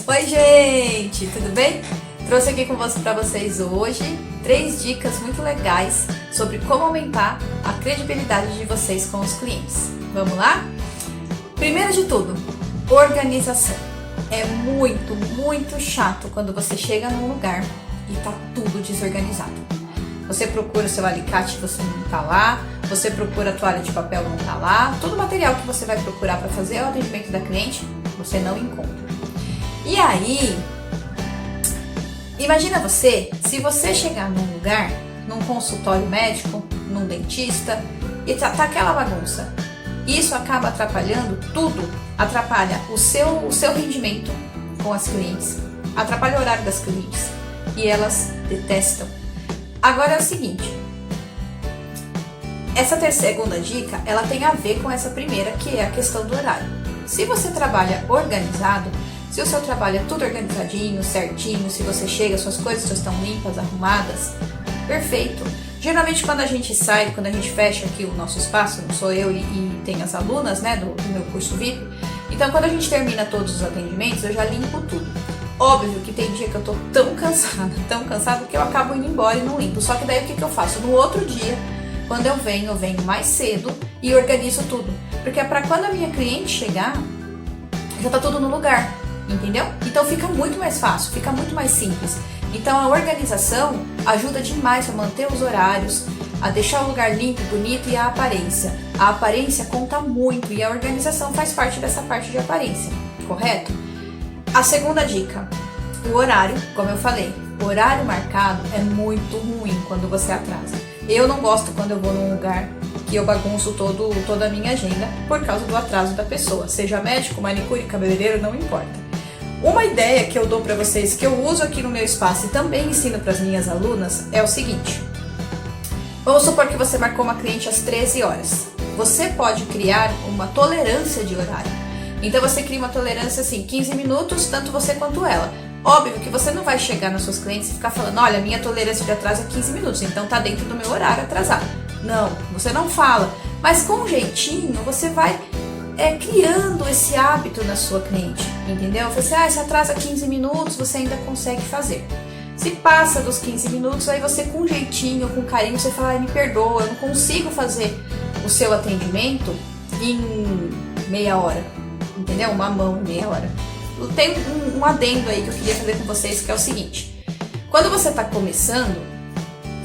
Oi gente, tudo bem? Trouxe aqui para vocês hoje 3 dicas muito legais sobre como aumentar a credibilidade de vocês com os clientes. Vamos lá? Primeiro de tudo, organização. É muito chato quando você chega num lugar e tá tudo desorganizado. Você procura o seu alicate, você não tá lá. Você procura a toalha de papel, não tá lá. Todo o material que você vai procurar para fazer o atendimento da cliente, você não encontra. E aí, imagina você, se você chegar num lugar, num consultório médico, num dentista, e tá aquela bagunça. Isso acaba atrapalhando tudo, atrapalha o seu rendimento com as clientes, atrapalha o horário das clientes e elas detestam. Agora é o seguinte, essa segunda dica, ela tem a ver com essa primeira, que é a questão do horário. Se você trabalha organizado, se o seu trabalho é tudo organizadinho, certinho, se você chega, suas coisas já estão limpas, arrumadas, perfeito. Geralmente quando a gente sai, quando a gente fecha aqui o nosso espaço, não sou eu e tem as alunas, né, do meu curso VIP, então quando a gente termina todos os atendimentos, eu já limpo tudo. Óbvio que tem dia que eu tô tão cansada que eu acabo indo embora e não limpo. Só que daí o que eu faço? No outro dia, quando eu venho mais cedo e organizo tudo. Porque é pra quando a minha cliente chegar, já tá tudo no lugar, entendeu? Então fica muito mais fácil, fica muito mais simples. Então a organização ajuda demais a manter os horários, a deixar o lugar limpo, bonito e a aparência. A aparência conta muito e a organização faz parte dessa parte de aparência, correto? A segunda dica, o horário, como eu falei, o horário marcado é muito ruim quando você atrasa. Eu não gosto quando eu vou num lugar que eu bagunço toda a minha agenda por causa do atraso da pessoa, seja médico, manicure, cabeleireiro, não importa. Uma ideia que eu dou para vocês, que eu uso aqui no meu espaço e também ensino para as minhas alunas, é o seguinte. Vamos supor que você marcou uma cliente às 13 horas. Você pode criar uma tolerância de horário. Então você cria uma tolerância assim, 15 minutos, tanto você quanto ela. Óbvio que você não vai chegar nas suas clientes e ficar falando, olha, minha tolerância de atraso é 15 minutos, então tá dentro do meu horário atrasado. Não, você não fala. Mas com um jeitinho, você vai criando esse hábito na sua cliente, entendeu? Você, se atrasa 15 minutos, você ainda consegue fazer. Se passa dos 15 minutos, aí você com jeitinho, com carinho, você fala, me perdoa, eu não consigo fazer o seu atendimento em meia hora. Entendeu? Uma mão em meia hora. Tem um adendo aí que eu queria fazer com vocês, que é o seguinte. Quando você está começando,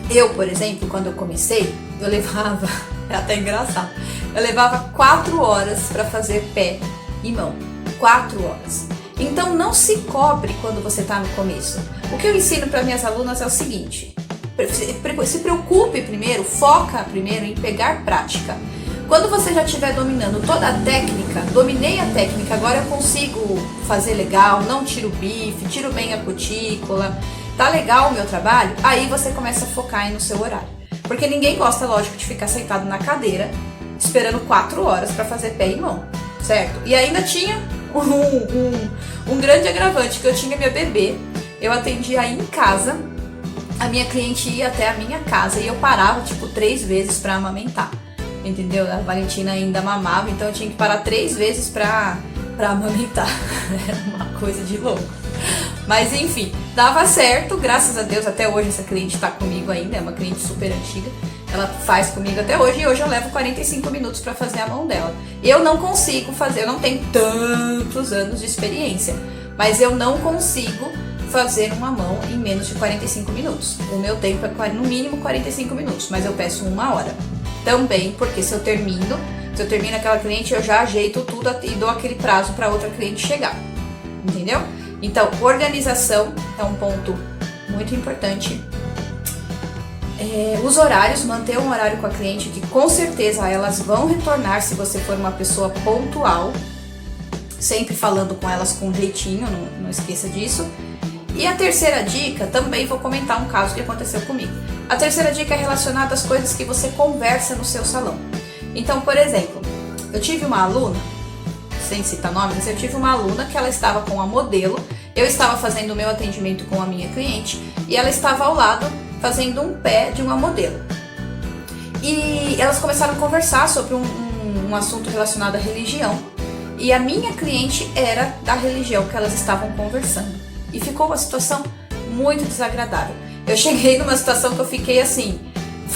eu, por exemplo, quando eu comecei, eu levava, é até engraçado, eu levava 4 horas para fazer pé e mão. 4 horas. Então não se cobre quando você está no começo. O que eu ensino para minhas alunas é o seguinte. Se preocupe primeiro, foca primeiro em pegar prática. Quando você já estiver dominando toda a técnica, dominei a técnica, agora eu consigo fazer legal, não tiro bife, tiro bem a cutícula, tá legal o meu trabalho, aí você começa a focar aí no seu horário. Porque ninguém gosta, lógico, de ficar sentado na cadeira, esperando 4 horas para fazer pé e mão, certo? E ainda tinha um grande agravante, que eu tinha minha bebê, eu atendia aí em casa, a minha cliente ia até a minha casa e eu parava, 3 vezes para amamentar. Entendeu? A Valentina ainda mamava, então eu tinha que parar 3 vezes pra amamentar. Era uma coisa de louco. Mas enfim, dava certo, graças a Deus, até hoje essa cliente tá comigo ainda, é uma cliente super antiga. Ela faz comigo até hoje e hoje eu levo 45 minutos pra fazer a mão dela. Eu não consigo fazer, eu não tenho tantos anos de experiência, mas eu não consigo fazer uma mão em menos de 45 minutos. O meu tempo é no mínimo 45 minutos, mas eu peço 1 hora. Também, porque se eu termino aquela cliente, eu já ajeito tudo e dou aquele prazo para outra cliente chegar, entendeu? Então, organização é um ponto muito importante. Os horários, manter um horário com a cliente, que com certeza elas vão retornar se você for uma pessoa pontual, sempre falando com elas com jeitinho, não esqueça disso. E a terceira dica, também vou comentar um caso que aconteceu comigo. A terceira dica é relacionada às coisas que você conversa no seu salão. Então, por exemplo, eu tive uma aluna, sem citar nomes, eu tive uma aluna que ela estava com a modelo, eu estava fazendo o meu atendimento com a minha cliente e ela estava ao lado fazendo um pé de uma modelo. E elas começaram a conversar sobre um assunto relacionado à religião. e a minha cliente era da religião que elas estavam conversando. E ficou uma situação muito desagradável. Eu cheguei numa situação que eu fiquei assim,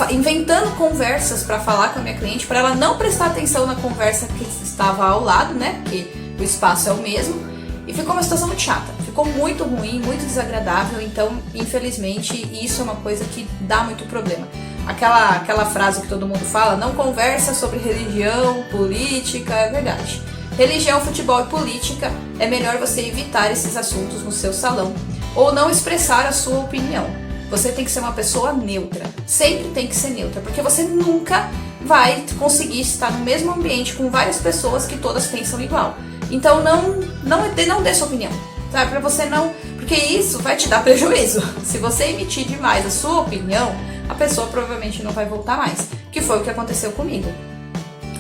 inventando conversas para falar com a minha cliente, para ela não prestar atenção na conversa que estava ao lado, né? Porque o espaço é o mesmo. E ficou uma situação muito chata. Ficou muito ruim, muito desagradável. Então, infelizmente, isso é uma coisa que dá muito problema. Aquela frase que todo mundo fala, não conversa sobre religião, política, é verdade. Religião, futebol e política, é melhor você evitar esses assuntos no seu salão ou não expressar a sua opinião. Você tem que ser uma pessoa neutra, sempre tem que ser neutra, porque você nunca vai conseguir estar no mesmo ambiente com várias pessoas que todas pensam igual. Então não dê sua opinião, sabe? Pra você não, porque isso vai te dar prejuízo. Se você emitir demais a sua opinião, a pessoa provavelmente não vai voltar mais, que foi o que aconteceu comigo.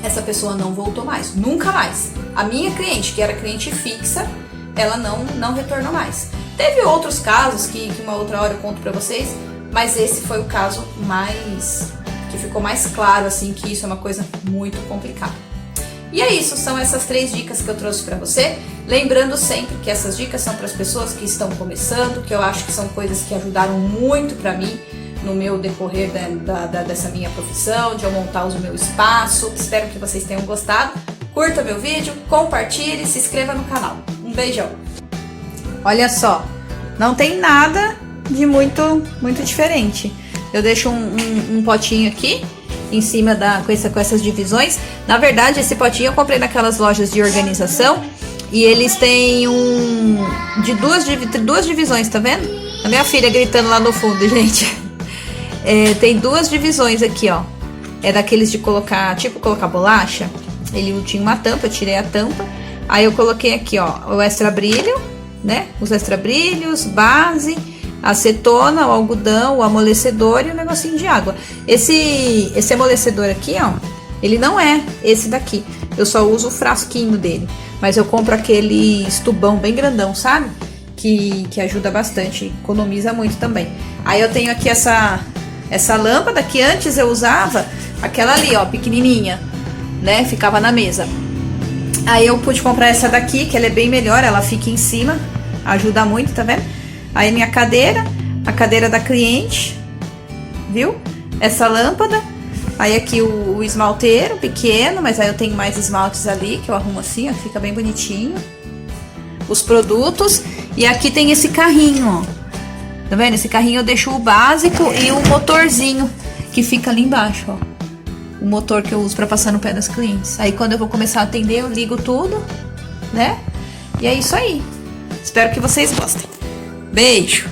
Essa pessoa não voltou mais, nunca mais. A minha cliente, que era cliente fixa, ela não retornou mais. Teve outros casos que uma outra hora eu conto pra vocês, mas esse foi o caso que ficou mais claro, assim, que isso é uma coisa muito complicada. E é isso, são essas 3 dicas que eu trouxe pra você. Lembrando sempre que essas dicas são para as pessoas que estão começando, que eu acho que são coisas que ajudaram muito pra mim no meu decorrer dessa minha profissão, de eu montar o meu espaço. Espero que vocês tenham gostado. Curta meu vídeo, compartilhe e se inscreva no canal. Um beijão! Olha só, não tem nada de muito diferente. Eu deixo um potinho aqui em cima com essas divisões. Na verdade, esse potinho eu comprei naquelas lojas de organização e eles têm duas divisões, tá vendo? A minha filha gritando lá no fundo, gente. Tem 2 divisões aqui, ó. É daqueles de colocar bolacha. Ele tinha uma tampa, eu tirei a tampa. Aí eu coloquei aqui, ó, o extra brilho, né? Os extra brilhos, base, acetona, o algodão, o amolecedor e o negocinho de água. Esse amolecedor aqui, ó, ele não é esse daqui. Eu só uso o frasquinho dele. Mas eu compro aquele tubão bem grandão, sabe? Que ajuda bastante, economiza muito também. Aí eu tenho aqui essa lâmpada que antes eu usava, aquela ali, ó, pequenininha, né? Ficava na mesa. Aí eu pude comprar essa daqui, que ela é bem melhor, ela fica em cima, ajuda muito, tá vendo? Aí minha cadeira, a cadeira da cliente, viu? Essa lâmpada. Aí aqui o esmalteiro pequeno, mas aí eu tenho mais esmaltes ali, que eu arrumo assim, ó, fica bem bonitinho. Os produtos. E aqui tem esse carrinho, ó. Tá vendo? Esse carrinho eu deixo o básico e o motorzinho que fica ali embaixo, ó. O motor que eu uso pra passar no pé das clientes. Aí quando eu vou começar a atender, eu ligo tudo, né? E é isso aí. Espero que vocês gostem. Beijo!